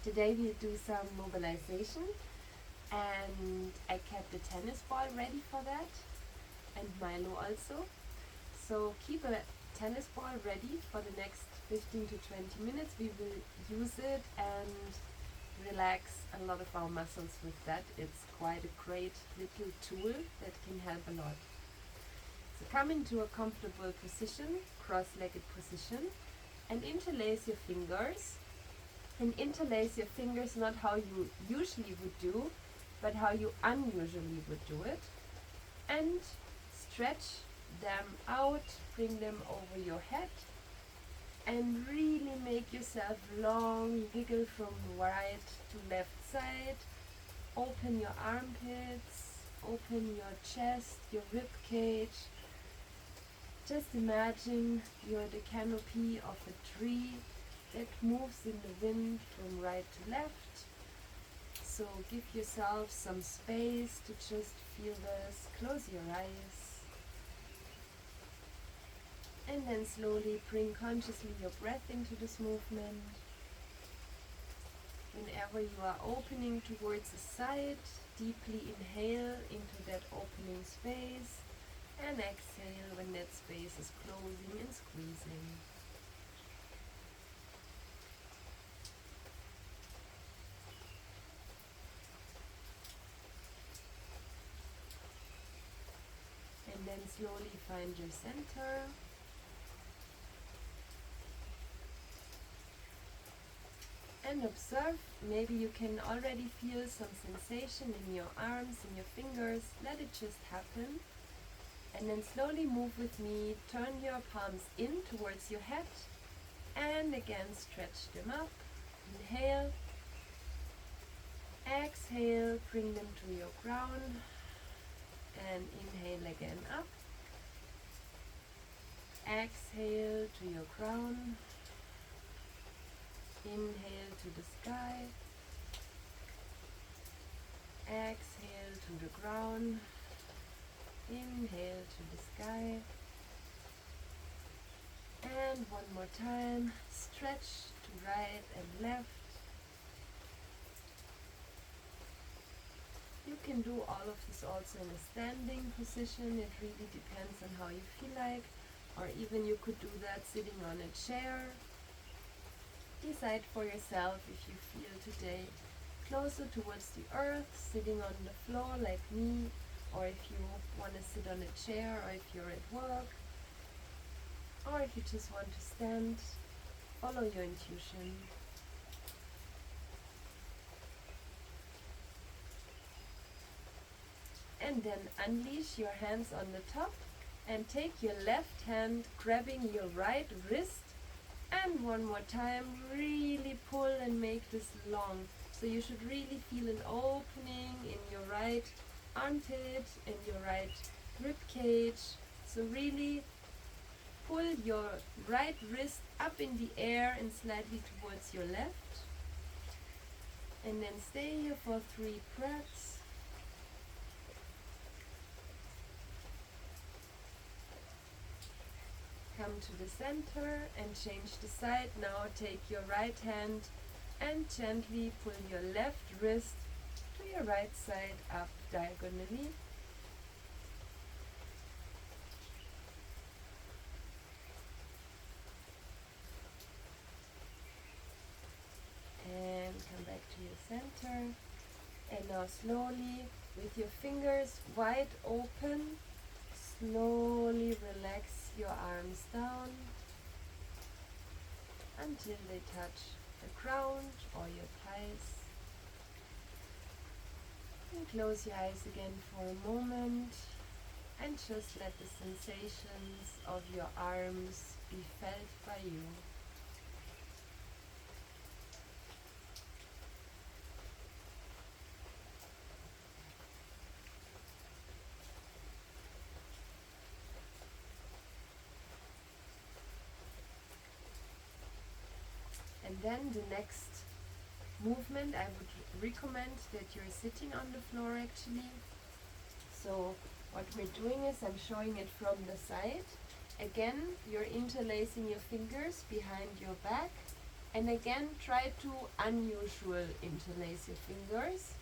Today we'll do some mobilization, and I kept the tennis ball ready for that, and Milo also. So keep a tennis ball ready for the next 15 to 20 minutes. We will use it and relax a lot of our muscles with that. It's quite a great little tool that can help a lot. So come into a comfortable position, cross-legged position, and interlace your fingers. And interlace your fingers not how you usually would do, but how you unusually would do it. And stretch them out, bring them over your head, and really make yourself long. Wiggle from right to left side. Open your armpits, open your chest, your rib cage. Just imagine you're the canopy of a tree that moves in the wind from right to left. So give yourself some space to just feel this. Close your eyes. And then slowly bring consciously your breath into this movement. Whenever you are opening towards the side, deeply inhale into that opening space and exhale when that space is closing and squeezing. And then slowly find your center. And observe, maybe you can already feel some sensation in your arms, in your fingers. Let it just happen. And then slowly move with me. Turn your palms in towards your head. And again, stretch them up. Inhale. Exhale, bring them to your ground. And inhale again up. Exhale to your ground. Inhale to the sky. Exhale to the ground. Inhale to the sky. And one more time. Stretch to right and left. You can do all of this also in a standing position. It really depends on how you feel like. Or even you could do that sitting on a chair. Decide for yourself if you feel today closer towards the earth, sitting on the floor like me, or if you want to sit on a chair, or if you're at work, or if you just want to stand. Follow your intuition. And then unleash your hands on the top and take your left hand grabbing your right wrist. And one more time, really pull and make this long. So you should really feel an opening in your right armpit and your right rib cage. So really pull your right wrist up in the air and slightly towards your left. And then stay here for 3 breaths. Come to the center and change the side. Now take your right hand and gently pull your left wrist to your right side up diagonally. And come back to your center. And now slowly, with your fingers wide open, slowly relax your arms down until they touch the ground or your thighs. And close your eyes again for a moment and just let the sensations of your arms be felt by you. And then the next movement, I would recommend that you're sitting on the floor actually. So what we're doing is I'm showing it from the side. Again, you're interlacing your fingers behind your back And again, try to unusual interlace your fingers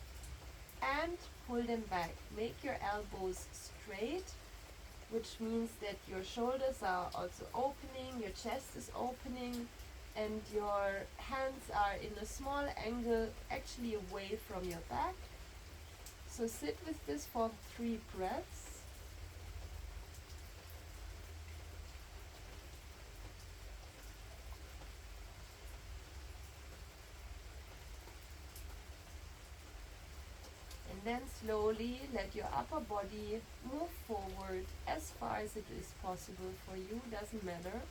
and pull them back. Make your elbows straight, which means that your shoulders are also opening, your chest is opening, and your hands are in a small angle, actually away from your back. So sit with this for 3 breaths. And then slowly let your upper body move forward as far as it is possible for you, doesn't matter.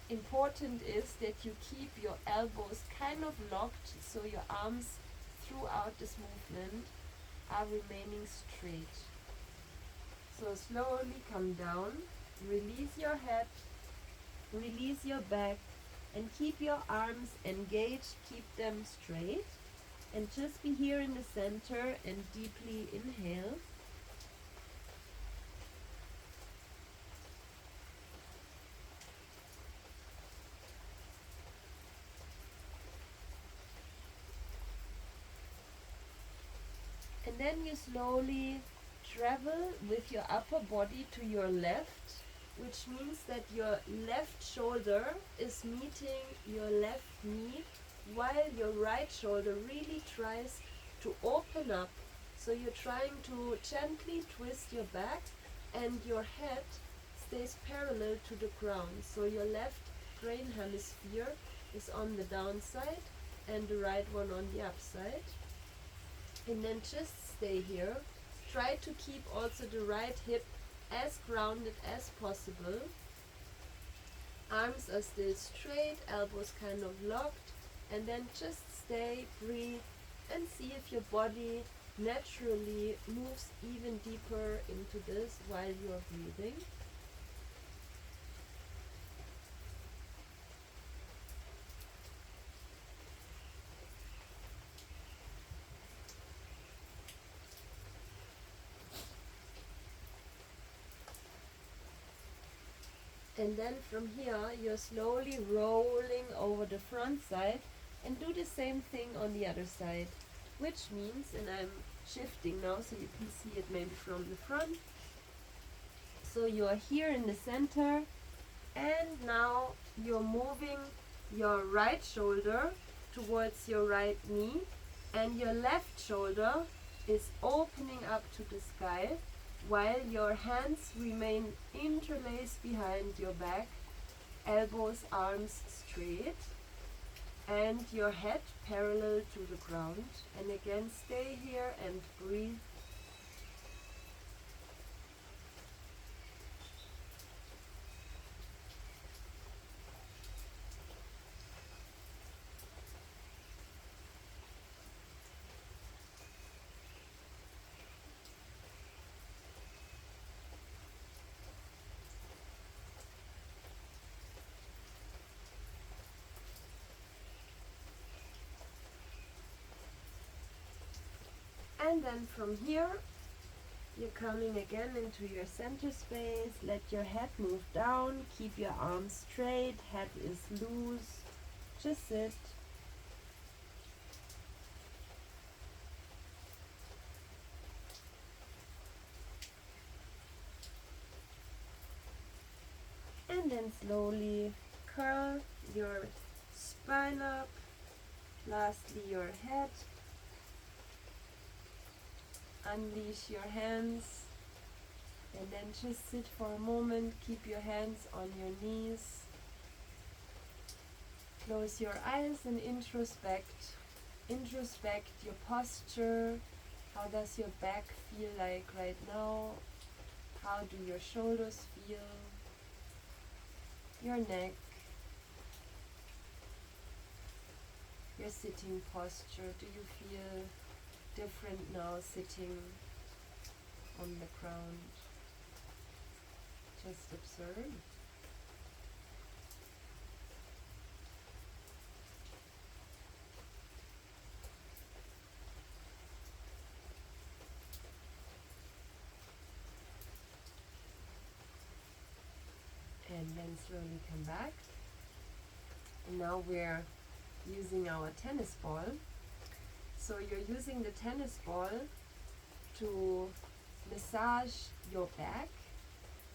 Important is that you keep your elbows kind of locked, so your arms throughout this movement are remaining straight. So slowly come down, release your head, release your back, and keep your arms engaged, keep them straight. And just be here in the center and deeply inhale. And then you slowly travel with your upper body to your left, which means that your left shoulder is meeting your left knee, while your right shoulder really tries to open up. So you're trying to gently twist your back, and your head stays parallel to the ground. So your left brain hemisphere is on the downside and the right one on the upside. And then just stay here. Try to keep also the right hip as grounded as possible. Arms are still straight, elbows kind of locked, and then just stay, breathe, and see if your body naturally moves even deeper into this while you are breathing. And then from here, you're slowly rolling over the front side and do the same thing on the other side, which means, and I'm shifting now so you can see it maybe from the front. So you're here in the center, and now you're moving your right shoulder towards your right knee, and your left shoulder is opening up to the sky, while your hands remain interlaced behind your back, elbows, arms straight, and your head parallel to the ground. And again, stay here and breathe. And then from here, you're coming again into your center space. Let your head move down. Keep your arms straight. Head is loose. Just sit. And then slowly curl your spine up. Lastly, your head. Unleash your hands, and then just sit for a moment. Keep your hands on your knees. Close your eyes and introspect. Introspect your posture. How does your back feel like right now? How do your shoulders feel? Your neck. Your sitting posture. Do you feel different now sitting on the ground? Just observe. And then slowly come back. And now we're using our tennis ball. So you're using the tennis ball to massage your back,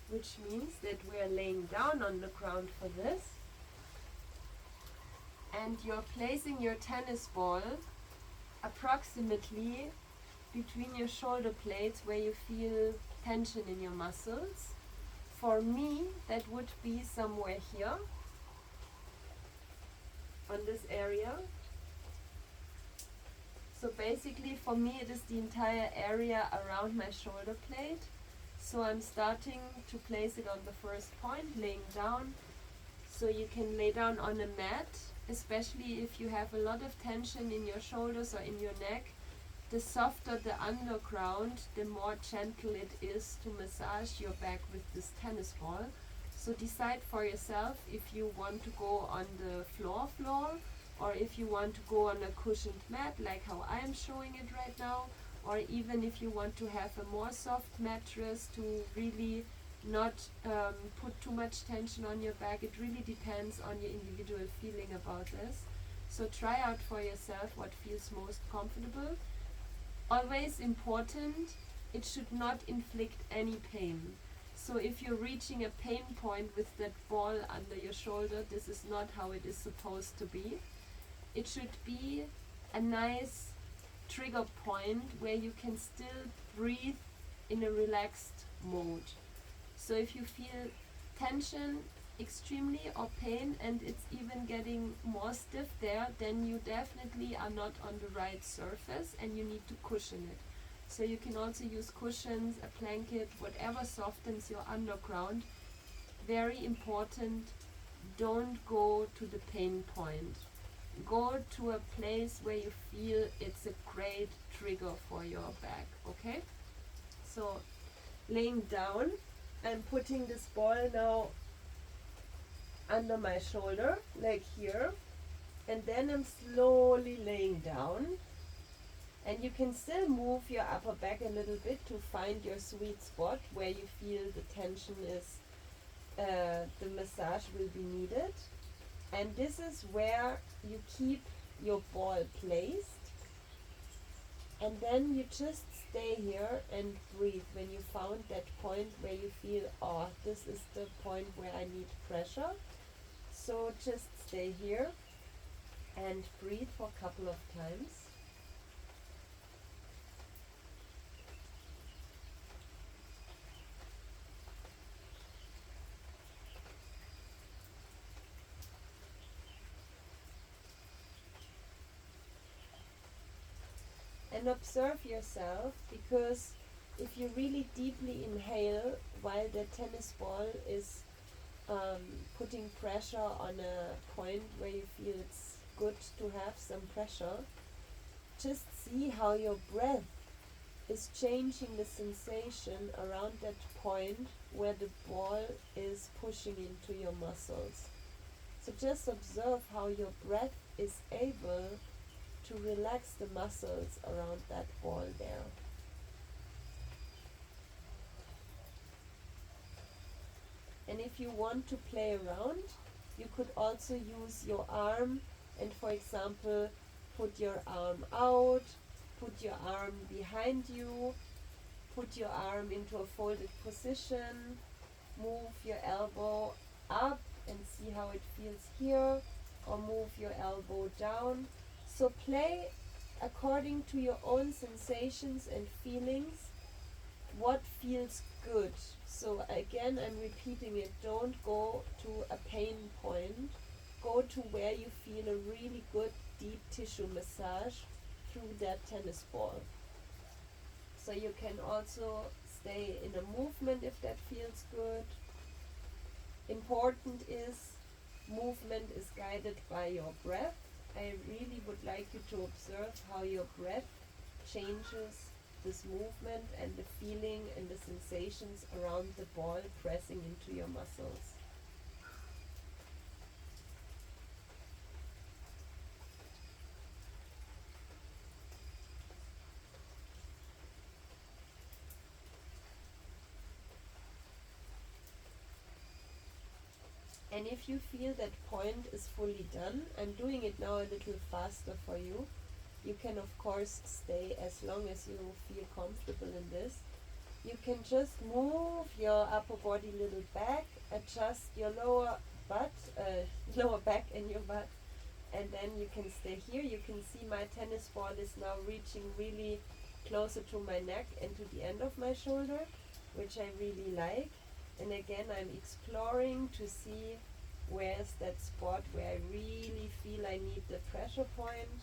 which means that we're laying down on the ground for this, and you're placing your tennis ball approximately between your shoulder blades where you feel tension in your muscles. For me, that would be somewhere here on this area. So basically for me it is the entire area around my shoulder blade. So I'm starting to place it on the first point, laying down. So you can lay down on a mat, especially if you have a lot of tension in your shoulders or in your neck. The softer the underground, the more gentle it is to massage your back with this tennis ball. So decide for yourself if you want to go on the floor, or if you want to go on a cushioned mat like how I am showing it right now, or even if you want to have a more soft mattress to really not put too much tension on your back. It really depends on your individual feeling about this. So try out for yourself what feels most comfortable. Always important, it should not inflict any pain. So if you're reaching a pain point with that ball under your shoulder, this is not how it is supposed to be. It should be a nice trigger point where you can still breathe in a relaxed mode. So if you feel tension extremely or pain and it's even getting more stiff there, then you definitely are not on the right surface and you need to cushion it. So you can also use cushions, a blanket, whatever softens your underground. Very important, don't go to the pain point. Go to a place where you feel it's a great trigger for your back, okay? So laying down, I'm putting this ball now under my shoulder, like here, and then I'm slowly laying down. And you can still move your upper back a little bit to find your sweet spot where you feel the tension is, the massage will be needed. And this is where you keep your ball placed. And then you just stay here and breathe when you found that point where you feel, oh, this is the point where I need pressure. So just stay here and breathe for a couple of times. And observe yourself, because if you really deeply inhale while the tennis ball is putting pressure on a point where you feel it's good to have some pressure, just see how your breath is changing the sensation around that point where the ball is pushing into your muscles. So just observe how your breath is able to relax the muscles around that ball there. And if you want to play around, you could also use your arm and, for example, put your arm out, put your arm behind you, put your arm into a folded position, move your elbow up and see how it feels here, or move your elbow down. So play according to your own sensations and feelings, what feels good. So again, I'm repeating it, don't go to a pain point, go to where you feel a really good deep tissue massage through that tennis ball. So you can also stay in a movement if that feels good. Important is, movement is guided by your breath. I really would like you to observe how your breath changes this movement and the feeling and the sensations around the ball pressing into your muscles. And if you feel that point is fully done, I'm doing it now a little faster for you. You can of course stay as long as you feel comfortable in this. You can just move your upper body a little back, adjust your lower butt, lower back and your butt, and then you can stay here. You can see my tennis ball is now reaching really closer to my neck and to the end of my shoulder, which I really like. And again, I'm exploring to see where's that spot where I really feel I need the pressure point.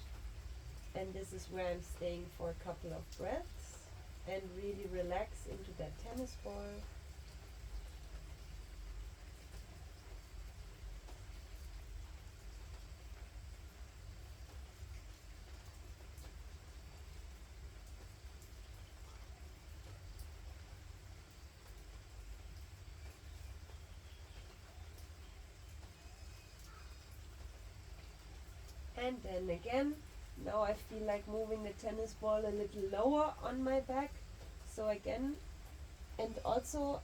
And this is where I'm staying for a couple of breaths and really relax into that tennis ball. And then again, now I feel like moving the tennis ball a little lower on my back. So again, and also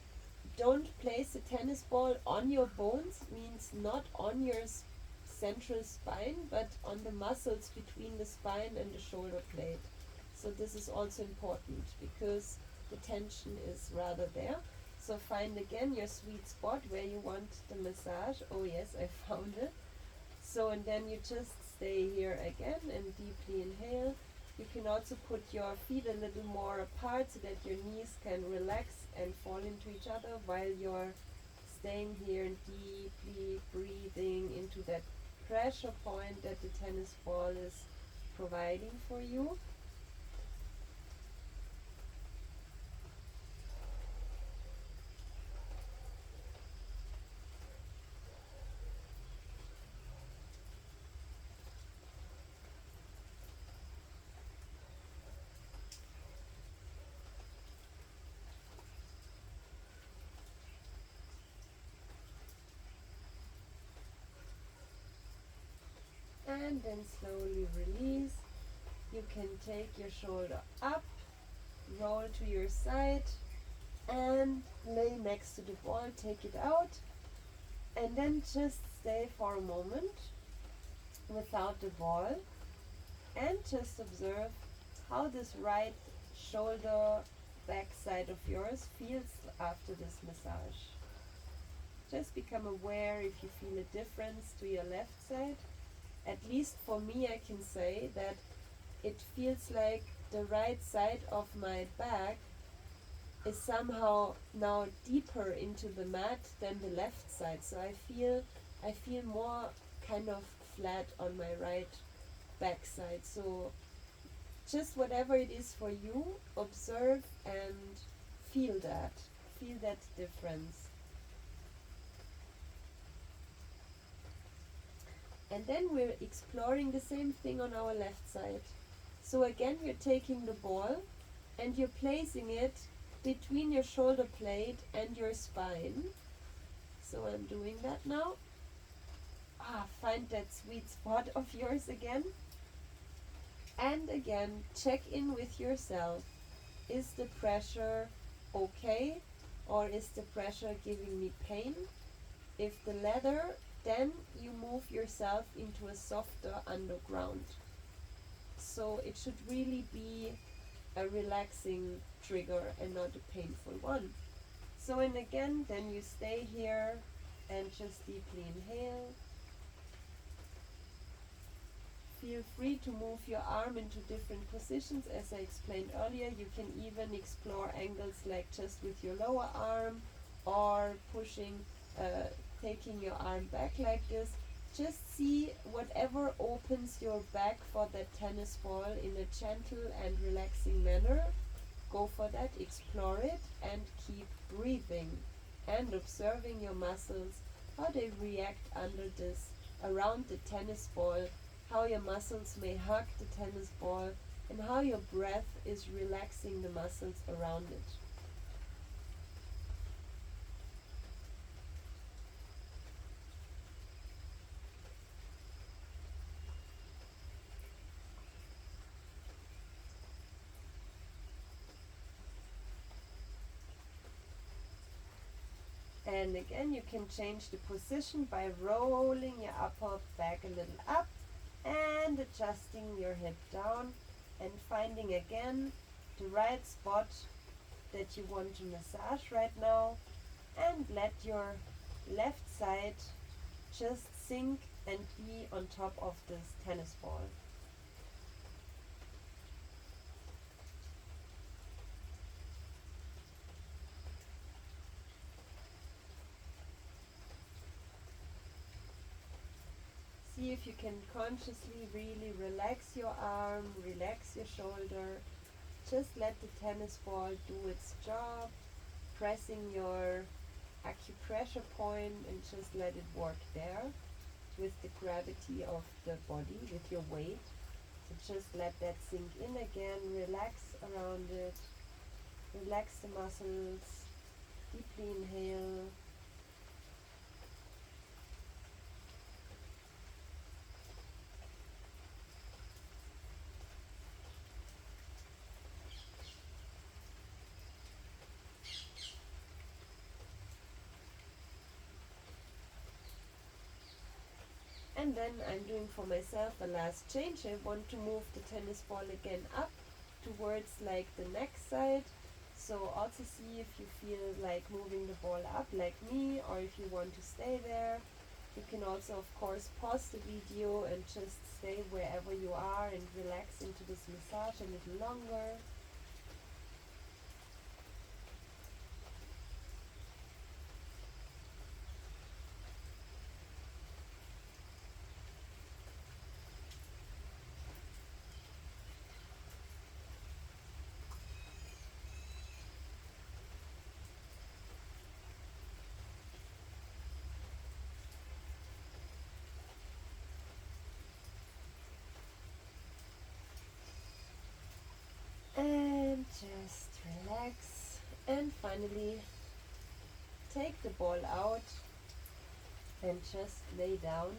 don't place the tennis ball on your bones, means not on your central spine, but on the muscles between the spine and the shoulder blade. So this is also important because the tension is rather there. So find again your sweet spot where you want the massage. Oh yes, I found it. So, and then you just stay here again and deeply inhale. You can also put your feet a little more apart so that your knees can relax and fall into each other while you're staying here and deeply breathing into that pressure point that the tennis ball is providing for you. And then slowly release. You can take your shoulder up, roll to your side, and lay next to the ball, take it out, and then just stay for a moment without the ball and just observe how this right shoulder back side of yours feels after this massage. Just become aware if you feel a difference to your left side. At least for me, I can say that it feels like the right side of my back is somehow now deeper into the mat than the left side. So I feel more kind of flat on my right back side. So just whatever it is for you, observe and feel that difference. And then we're exploring the same thing on our left side. So again, you're taking the ball and you're placing it between your shoulder blade and your spine. So I'm doing that now. Find that sweet spot of yours again. And again, check in with yourself. Is the pressure okay, or is the pressure giving me pain? If the latter, then you move yourself into a softer underground. So it should really be a relaxing trigger and not a painful one. So, and again, then you stay here and just deeply inhale. Feel free to move your arm into different positions. As I explained earlier, you can even explore angles like just with your lower arm or pushing, taking your arm back like this. Just see whatever opens your back for that tennis ball in a gentle and relaxing manner. Go for that, explore it, and keep breathing and observing your muscles, how they react under this, around the tennis ball, how your muscles may hug the tennis ball, and how your breath is relaxing the muscles around it. And again, you can change the position by rolling your upper back a little up and adjusting your hip down and finding again the right spot that you want to massage right now, and let your left side just sink and be on top of this tennis ball. See if you can consciously really relax your arm, relax your shoulder. Just let the tennis ball do its job, pressing your acupressure point and just let it work there with the gravity of the body, with your weight. So just let that sink in again, relax around it, relax the muscles, deeply inhale. And then I'm doing for myself a last change. I want to move the tennis ball again up towards like the neck side. So also see if you feel like moving the ball up like me, or if you want to stay there. You can also of course pause the video and just stay wherever you are and relax into this massage a little longer. And just relax, and finally take the ball out and just lay down.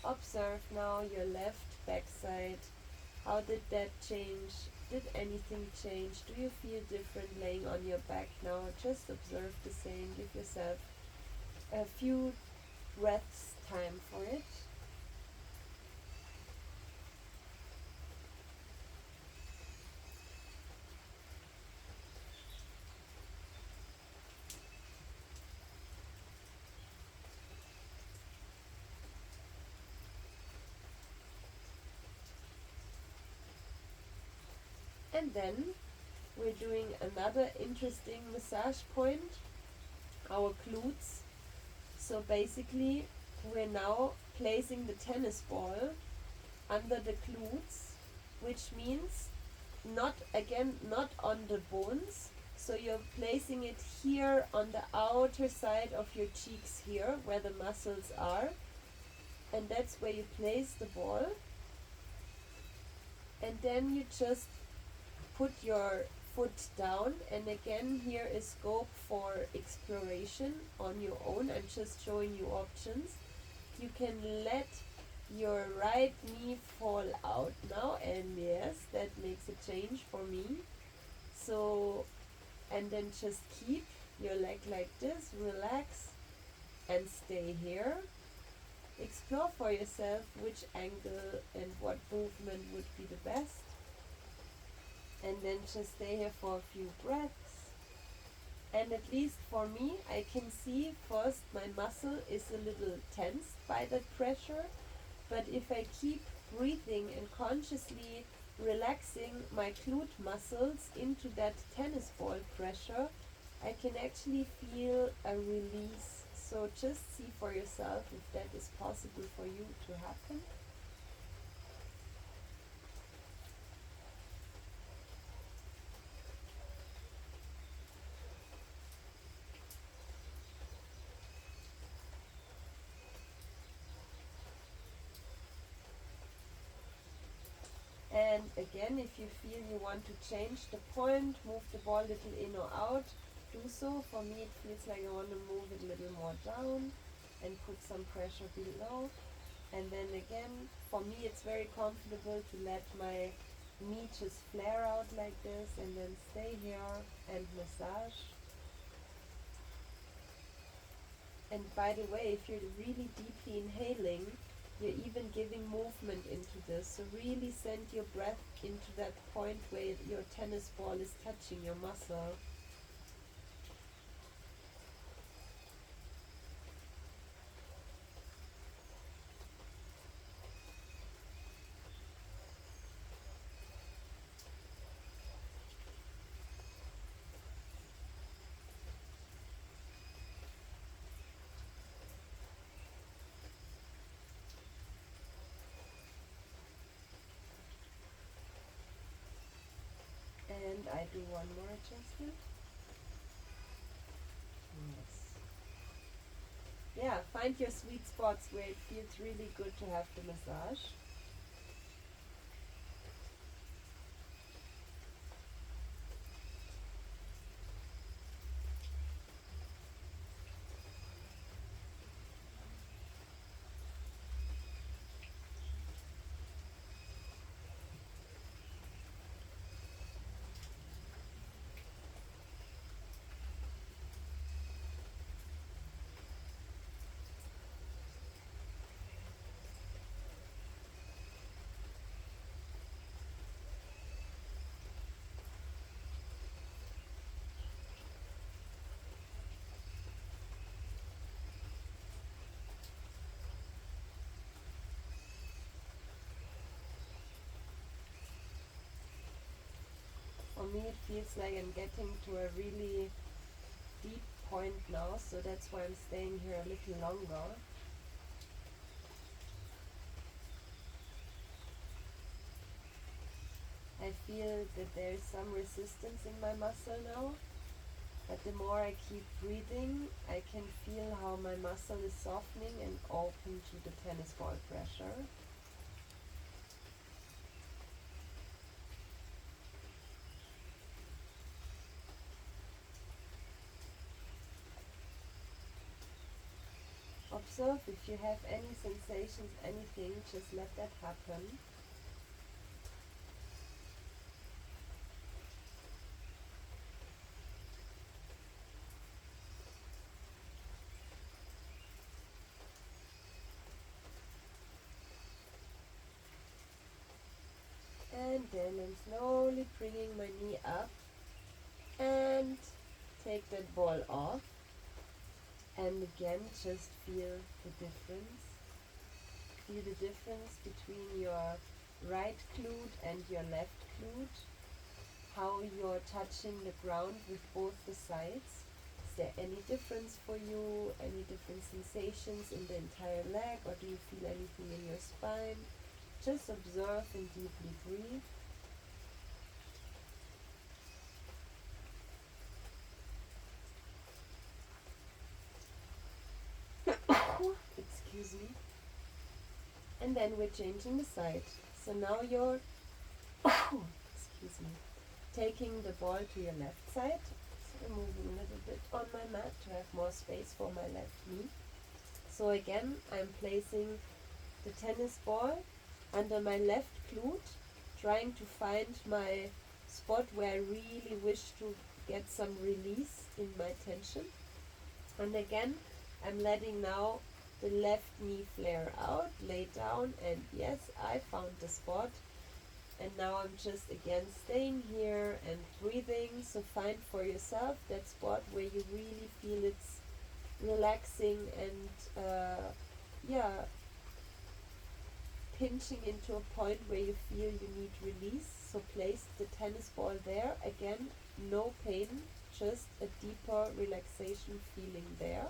Observe now your left backside. How did that change? Did anything change? Do you feel different laying on your back now? Just observe the same. Give yourself a few breaths time for it. And then we're doing another interesting massage point, our glutes. So basically we're now placing the tennis ball under the glutes, which means not on the bones. So you're placing it here on the outer side of your cheeks here where the muscles are, and that's where you place the ball. And then you just put your foot down, and again here is scope for exploration on your own. I'm just showing you options. You can let your right knee fall out now, and yes, that makes a change for me. So, and then just keep your leg like this, relax and stay here. Explore for yourself which angle and what movement would be the best. And then just stay here for a few breaths. And at least for me, I can see first my muscle is a little tensed by that pressure, but if I keep breathing and consciously relaxing my glute muscles into that tennis ball pressure, I can actually feel a release. So just see for yourself if that is possible for you to happen. And again, if you feel you want to change the point, move the ball a little in or out, do so. For me it feels like I want to move it a little more down and put some pressure below. And then again, for me it's very comfortable to let my knee just flare out like this and then stay here and massage. And by the way, if you're really deeply inhaling, you're even giving movement into this. So really send your breath into that point where your tennis ball is touching your muscle. And I do one more adjustment. Yes. Yeah, find your sweet spots where it feels really good to have the massage. For me it feels like I'm getting to a really deep point now, so that's why I'm staying here a little longer. I feel that there is some resistance in my muscle now, but the more I keep breathing, I can feel how my muscle is softening and open to the tennis ball pressure. Observe if you have any sensations, anything, just let that happen. And then I'm slowly bringing my knee up and take that ball off. And again, just feel the difference. Feel the difference between your right glute and your left glute. How you're touching the ground with both the sides. Is there any difference for you? Any different sensations in the entire leg? Or do you feel anything in your spine? Just observe and deeply breathe. Excuse me. And then we're changing the side. So now you're excuse me, taking the ball to your left side. So I'm moving a little bit on my mat to have more space for my left knee. So again, I'm placing the tennis ball under my left glute, trying to find my spot where I really wish to get some release in my tension. And again, I'm letting now the left knee flare out, lay down, and yes, I found the spot. And now I'm just again staying here and breathing. So find for yourself that spot where you really feel it's relaxing and pinching into a point where you feel you need release. So place the tennis ball there. Again, no pain, just a deeper relaxation feeling there.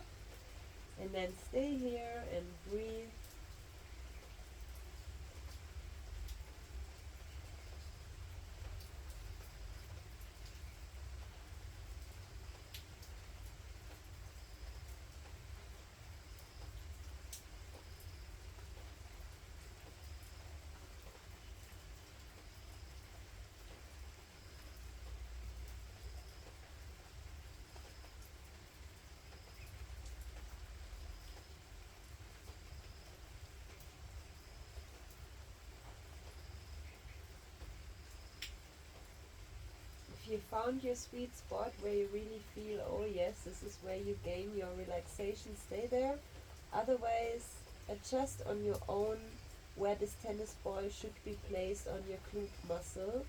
And then stay here and breathe. you found your sweet spot where you really feel, oh yes, this is where you gain your relaxation, stay there. Otherwise, adjust on your own where this tennis ball should be placed on your glute muscle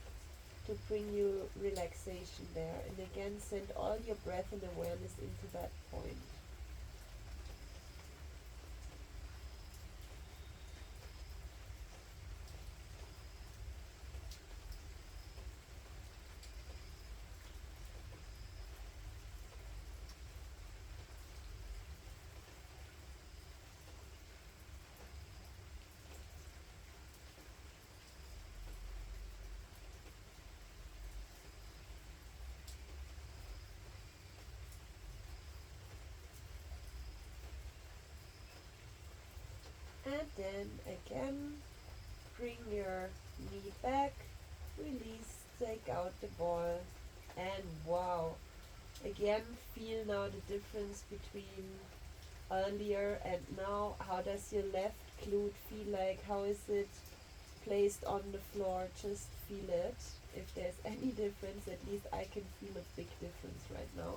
to bring you relaxation there. And again, send all your breath and awareness into that point. And then again, bring your knee back, release, take out the ball, and wow, again feel now the difference between earlier and now. How does your left glute feel like? How is it placed on the floor? Just feel it. If there's any difference, at least I can feel a big difference right now.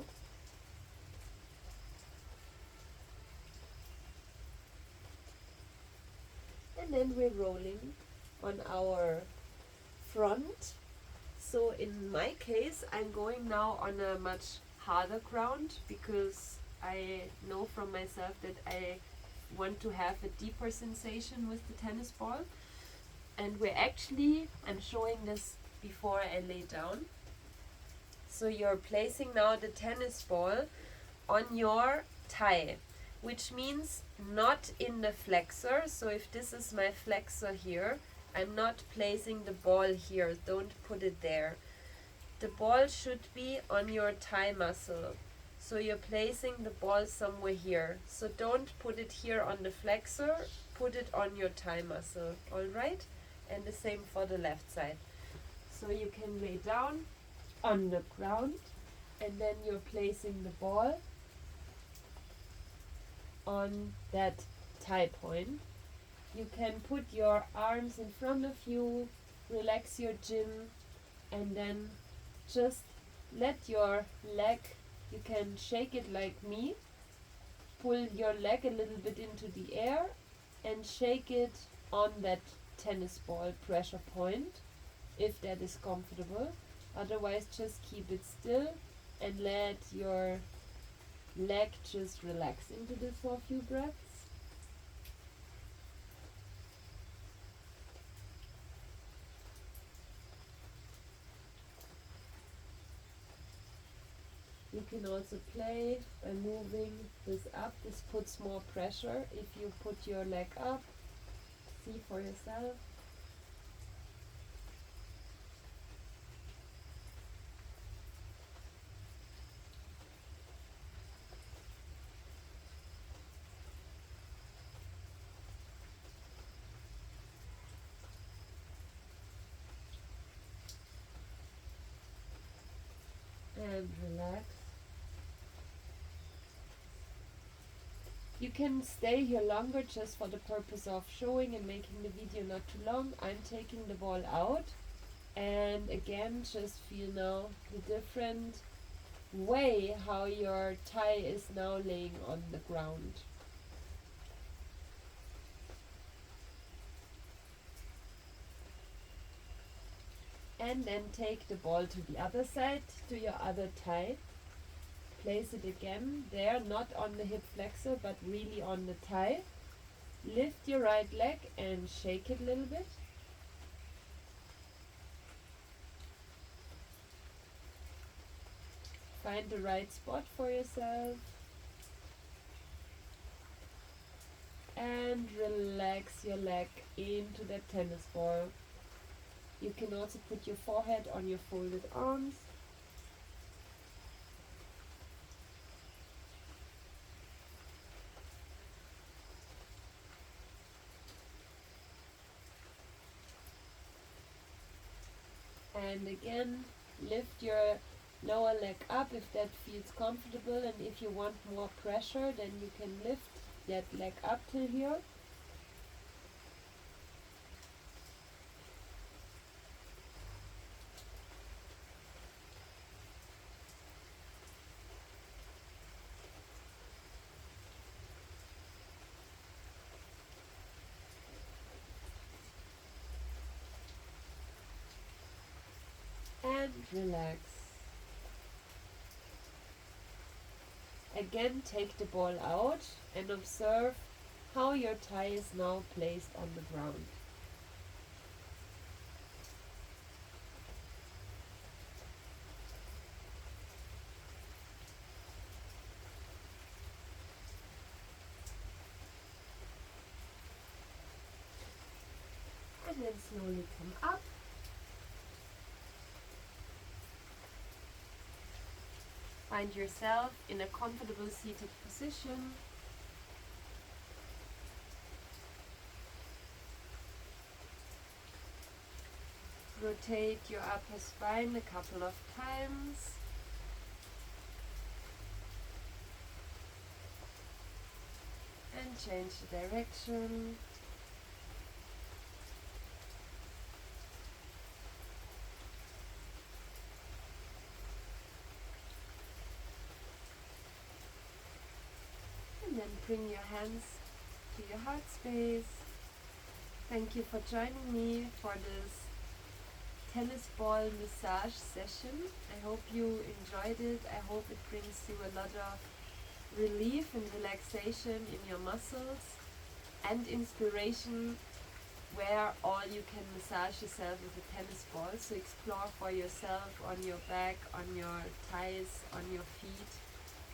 And then we're rolling on our front. So in my case, I'm going now on a much harder ground because I know from myself that I want to have a deeper sensation with the tennis ball. And we're actually, I'm showing this before I lay down. So you're placing now the tennis ball on your thigh, which means not in the flexor. So if this is my flexor here, I'm not placing the ball here. Don't put it there. The ball should be on your thigh muscle. So you're placing the ball somewhere here. So don't put it here on the flexor, put it on your thigh muscle, all right? And the same for the left side. So you can lay down on the ground and then you're placing the ball on that thigh point. You can put your arms in front of you, relax your chin, and then just let your leg, you can shake it like me, pull your leg a little bit into the air and shake it on that tennis ball pressure point, if that is comfortable. Otherwise, just keep it still and let your leg just relax into this for a few breaths. You can also play by moving this up. This puts more pressure if you put your leg up. See for yourself. And relax. You can stay here longer just for the purpose of showing and making the video not too long. I'm taking the ball out and again just feel now the different way how your thigh is now laying on the ground. And then take the ball to the other side, to your other thigh. Place it again there, not on the hip flexor, but really on the thigh. Lift your right leg and shake it a little bit. Find the right spot for yourself. And relax your leg into that tennis ball. You can also put your forehead on your folded arms. And again, lift your lower leg up if that feels comfortable, and if you want more pressure, then you can lift that leg up till here. relax. Again, take the ball out and observe how your tie is now placed on the ground. And then slowly come up. Find yourself in a comfortable seated position. Rotate your upper spine a couple of times. And change the direction. And then bring your hands to your heart space. Thank you for joining me for this tennis ball massage session. I hope you enjoyed it. I hope it brings you a lot of relief and relaxation in your muscles and inspiration where all you can massage yourself with a tennis ball. So explore for yourself on your back, on your thighs, on your feet.